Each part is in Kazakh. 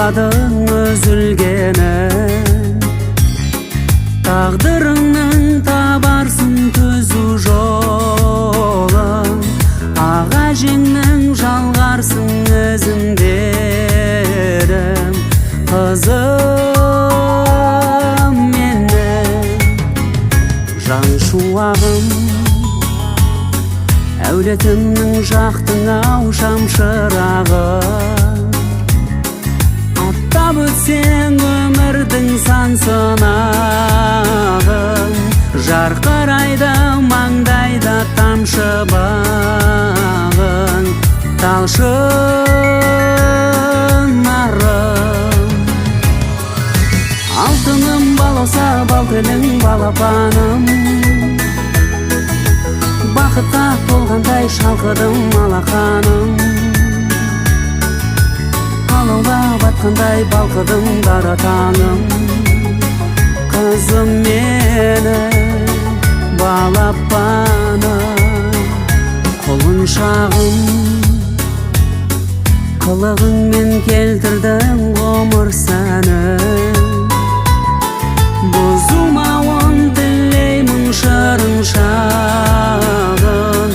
байқадың үзілгенін, тағдырыңның табарсың түзу жолын, аға жеңнің жалғарсың ізіңдерім, қызым менің жан шуағым, әулетімнің жақтың ау шамшырағы. Аттап өтсең өмірдің сан сынағын, жарқырайды маңдайда тамшы бағын, талшын арым. Алтыным балауса бал тілің балапаным, бақытқа толғандай шалқыдым алақаным, алауға батқандай балқыдым дара таңым. Қызым менің балапаным, құлыншағым, қылығыңмен келтірдің ғұмыр сәнін, бұзылмауын тілеймін шырын шағын,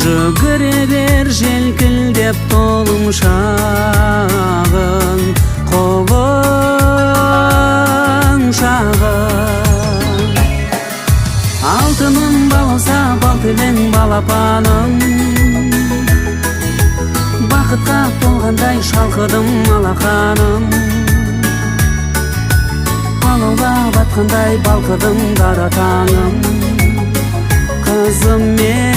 жүгіре бер желкілдеп толым шағын, құлыншағым. Алтыным балауса бал тілің балапаным, бақытқа толғандай шалқыдым алақаным, алауға батқандай балқыдым дара таңым. Қызым мен